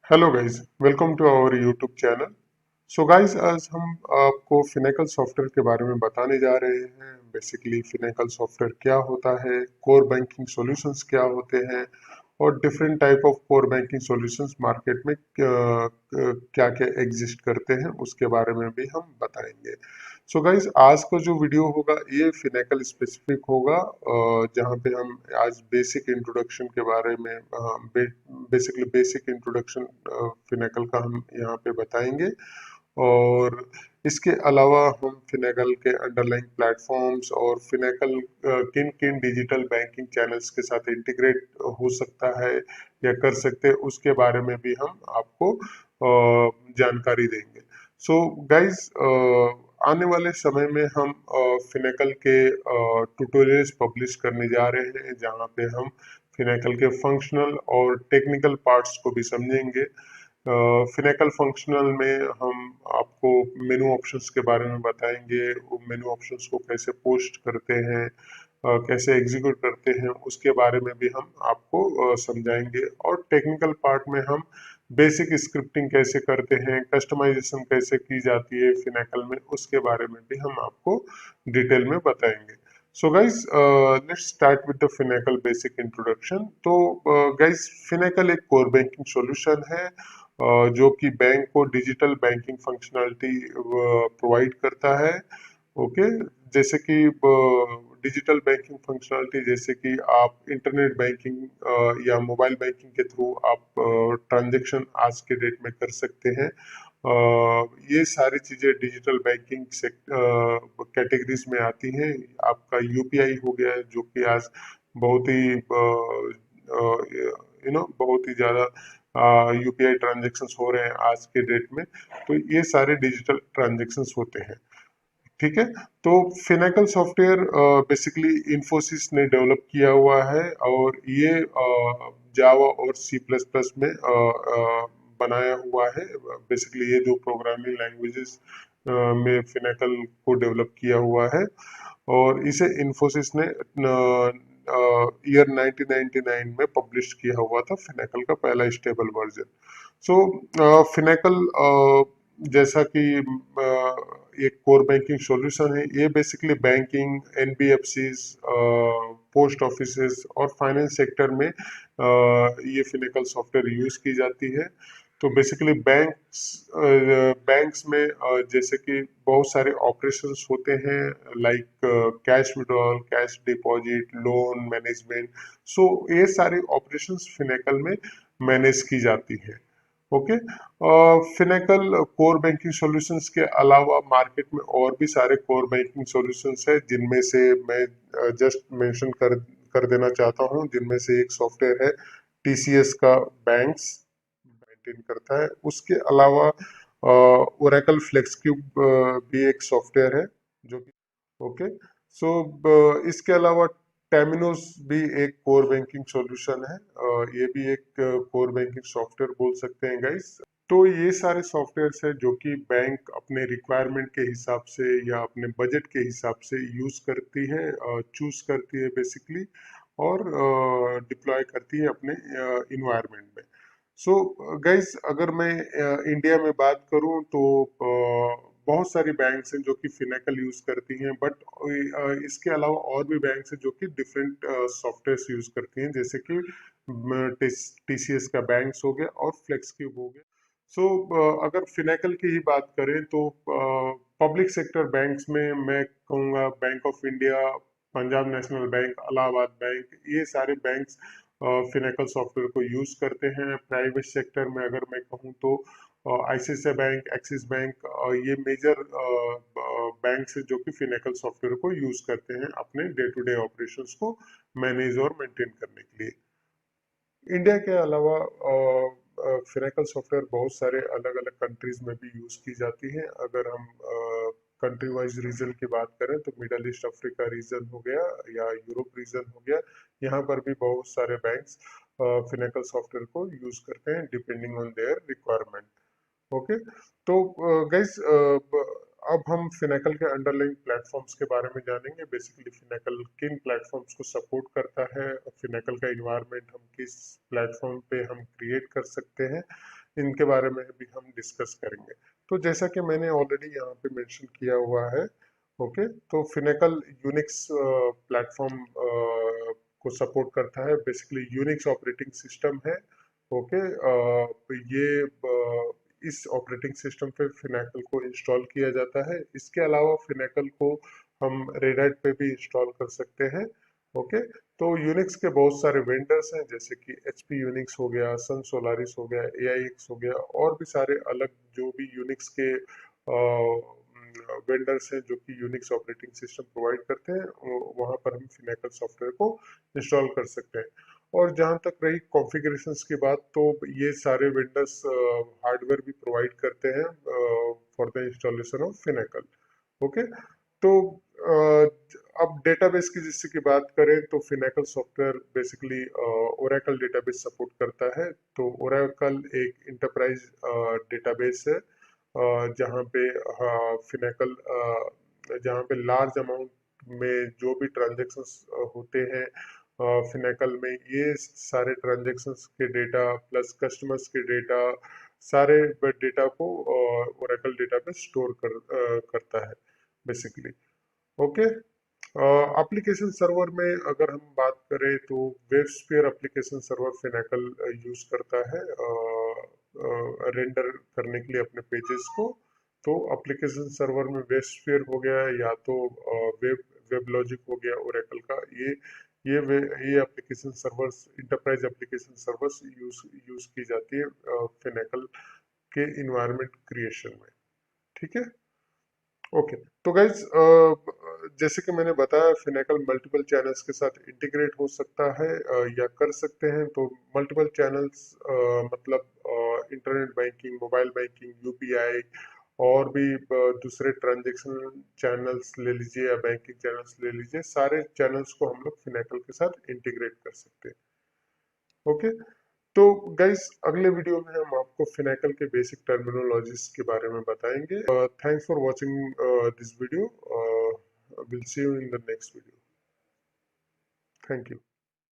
Hello guys, welcome to our YouTube channel. So guys, आज हम आपको फिनेकल सॉफ्टवेयर के बारे में बताने जा रहे हैं। बेसिकली फिनेकल सॉफ्टवेयर क्या होता है, कोर बैंकिंग सॉल्यूशंस क्या होते हैं और different type of core banking solutions market में क्या क्या एग्जिस्ट करते हैं उसके बारे में भी हम बताएंगे। सो गाइस, आज का जो वीडियो होगा ये फिनेकल स्पेसिफिक होगा, जहाँ पे हम आज बेसिक इंट्रोडक्शन के बारे में बेसिकली बेसिक इंट्रोडक्शन फिनेकल का हम यहाँ पे बताएंगे। और इसके अलावा हम फिनेकल के अंडरलाइंग प्लेटफॉर्म्स और फिनेकल किन किन डिजिटल बैंकिंग चैनल्स के साथ इंटीग्रेट हो सकता है या कर सकते हैं उसके बारे में भी हम आपको जानकारी देंगे। सो गाइज, आने वाले समय में हम फिनेकल के ट्यूटोरियल्स पब्लिश करने जा रहे हैं, जहाँ पे हम फिनेकल के फंक्शनल और टेक्निकल पार्ट्स को भी समझेंगे। फिनेकल फंक्शनल में हम आपको मेनू ऑप्शंस के बारे में बताएंगे, वो मेनू ऑप्शंस को कैसे पोस्ट करते हैं, कैसे एग्जीक्यूट करते हैं उसके बारे में भी हम आपको समझाएंगे। और टेक्निकल पार्ट में हम बेसिक स्क्रिप्टिंग कैसे करते हैं, कस्टमाइजेशन कैसे की जाती है फिनेकल में, उसके बारे में भी हम आपको डिटेल में बताएंगे। So guys, let's start with the Finacle basic introduction. तो गाइज, फिनेकल एक कोर बैंकिंग सॉल्यूशन है जो कि बैंक को डिजिटल बैंकिंग फंक्शनलिटी प्रोवाइड करता है। ओके, जैसे कि डिजिटल बैंकिंग फंक्शनलिटी, जैसे कि आप इंटरनेट बैंकिंग या मोबाइल बैंकिंग के थ्रू आप ट्रांजैक्शन आज के डेट में कर सकते हैं। ये सारी चीजें डिजिटल बैंकिंग से कैटेगरीज में आती हैं। आपका यूपीआई हो गया, जो कि आज बहुत ही बहुत ही ज्यादा यूपीआई ट्रांजैक्शंस हो रहे हैं आज के डेट में। तो ये सारे डिजिटल ट्रांजैक्शंस होते हैं। ठीक है। तो फिनेकल सॉफ्टवेयर बेसिकली इन्फोसिस ने डेवलप किया हुआ है, और ये जावा और सी प्लस प्लस में बनाया हुआ है। बेसिकली ये दो प्रोग्रामिंग लैंग्वेजेस में फिनेकल को डेवलप किया हुआ है, और इसे इन्फोसिस ने ईयर 1999 में पब्लिश किया हुआ था, फिनेकल का पहला स्टेबल वर्जन। सो फिनेकल जैसा कि एक कोर बैंकिंग सॉल्यूशन है, ये basically banking, NBFCs, post offices और फाइनेंस सेक्टर में ये फिनेकल सॉफ्टवेयर यूज की जाती है। तो बेसिकली बैंक्स में जैसे कि बहुत सारे ऑपरेशंस होते हैं, like cash withdrawal, cash deposit, loan management. So ये सारे ऑपरेशंस फिनेकल में मैनेज की जाती है। Okay. Finacle core banking solutions के अलावा मार्केट में और भी सारे कोर बैंकिंग सॉल्यूशंस है, जिनमें से मैं जस्ट मेंशन कर देना चाहता हूँ। जिनमें से एक सॉफ्टवेयर है टीसीएस का बैंक्स मेंटेन करता है। उसके अलावा ओरेकल फ्लेक्स क्यूब भी एक सॉफ्टवेयर है जो कि ओके। सो इसके अलावा टेमिनोस भी एक कोर बैंकिंग सॉल्यूशन है। ये भी एक कोर बैंकिंग सॉफ्टवेयर बोल सकते हैं गाइस। तो ये सारे सॉफ्टवेयर्स है जो कि बैंक अपने रिक्वायरमेंट के हिसाब से या अपने बजट के हिसाब से यूज करती है, चूज करती है बेसिकली, और डिप्लॉय करती है अपने इन्वायरमेंट में। सो गाइस, अगर मैं इंडिया में बात करूं तो बहुत सारी बैंक्स हैं जो कि फिनेकल यूज करती हैं, बट इसके अलावा और भी बैंक्स हैं जो कि डिफरेंट सॉफ्टवेयर यूज करती हैं, जैसे कि टीसीएस का बैंक्स हो गया और फ्लेक्स क्यूब हो गया। सो अगर फिनेकल की ही बात करें तो पब्लिक सेक्टर बैंक्स में मैं कहूँगा bank of India, Punjab national bank, Allahabad bank, ये सारे बैंक्स फिनेकल सॉफ्टवेयर को यूज करते हैं। प्राइवेट सेक्टर में अगर मैं कहूँ तो आईसीआईसीआई बैंक, एक्सिस बैंक, ये मेजर बैंक है जो कि फिनेकल सॉफ्टवेयर को यूज करते हैं अपने डे टू डे ऑपरेशंस को मैनेज और मेंटेन करने के लिए। इंडिया के अलावा फिनेकल सॉफ्टवेयर बहुत सारे अलग अलग कंट्रीज में भी यूज की जाती है। अगर हम कंट्री वाइज रीजन की बात करें तो मिडल ईस्ट अफ्रीका रीजन हो गया या यूरोप रीजन हो गया, यहाँ पर भी बहुत सारे बैंक्स फिनेकल सॉफ्टवेयर को यूज करते हैं depending on their requirement. Okay. तो गाइस, अब हम फिनेकल के अंडरलाइंग प्लेटफॉर्म्स के बारे में जानेंगे। बेसिकली फिनेकल किन प्लेटफॉर्म्स को सपोर्ट करता है, फिनेकल का इन्वायरमेंट हम किस प्लेटफॉर्म पे हम क्रिएट कर सकते हैं, इनके बारे में भी हम डिस्कस करेंगे। तो जैसा कि मैंने ऑलरेडी यहाँ पे मेंशन किया हुआ है, ओके, तो फिनेकल यूनिक्स प्लेटफॉर्म को सपोर्ट करता है, बेसिकली यूनिक्स ऑपरेटिंग सिस्टम है, ओके। ये इस ऑपरेटिंग सिस्टम पे फिनेकल को इंस्टॉल किया जाता है। इसके अलावा फिनेकल को हम रेड हैट पे भी इंस्टॉल कर सकते हैं, ओके। तो यूनिक्स के बहुत सारे वेंडर्स हैं, जैसे कि HP यूनिक्स हो गया, सन सोलारिस हो गया, AIX हो गया, और भी सारे अलग जो भी यूनिक्स के वेंडर्स हैं जो कि यूनिक्स ऑपरेटिंग सिस्टम प्रोवाइड करते हैं, वहां पर हम फिनेकल सॉफ्टवेयर को इंस्टॉल कर सकते हैं। और जहां तक रही कॉन्फ़िगरेशंस की बात, तो ये सारे वेंडर्स हार्डवेयर भी प्रोवाइड करते हैं for the installation of Finacle, okay. तो अब डेटाबेस की जिससे की बात करें, तो Finacle software basically Oracle database support करता है। तो ओरेकल एक इंटरप्राइज डेटाबेस है, जहाँ पे फिनेकल जहाँ पे लार्ज अमाउंट में जो भी ट्रांजेक्शन्स होते हैं फिनेकल में, ये सारे ट्रांजेक्शन्स के डेटा प्लस कस्टमर्स के डेटा, सारे डेटा को ओरेकल डेटाबेस स्टोर करता है बेसिकली, ओके। एप्लीकेशन सर्वर में अगर हम बात करें, तो वेबस्फीयर एप्लीकेशन सर्वर फिनेकल यूज करता है रेंडर करने के लिए अपने पेजेस को। तो एप्लीकेशन सर्वर में वेबस्फीयर हो गया, या तो वेब लॉजिक हो गया ओरेकल का, ये application servers, enterprise application servers use की जाती है फिनेकल के इन्वायरमेंट क्रिएशन में, ठीक है, ओके। तो गाइज जैसे कि मैंने बताया, फिनेकल मल्टीपल चैनल्स के साथ इंटीग्रेट हो सकता है या कर सकते हैं। तो मल्टीपल चैनल्स मतलब internet banking, mobile banking, UPI, और भी दूसरे ट्रांजैक्शन चैनल्स ले लीजिए या बैंकिंग चैनल्स ले लीजिए, सारे चैनल्स को हम लोग फिनेकल के साथ इंटीग्रेट कर सकते हैं, ओके। तो गाइस अगले वीडियो में हम आपको फिनेकल के बेसिक टर्मिनोलॉजीज के बारे में बताएंगे। Thanks for watching this video, will see you in the next video. Thank you.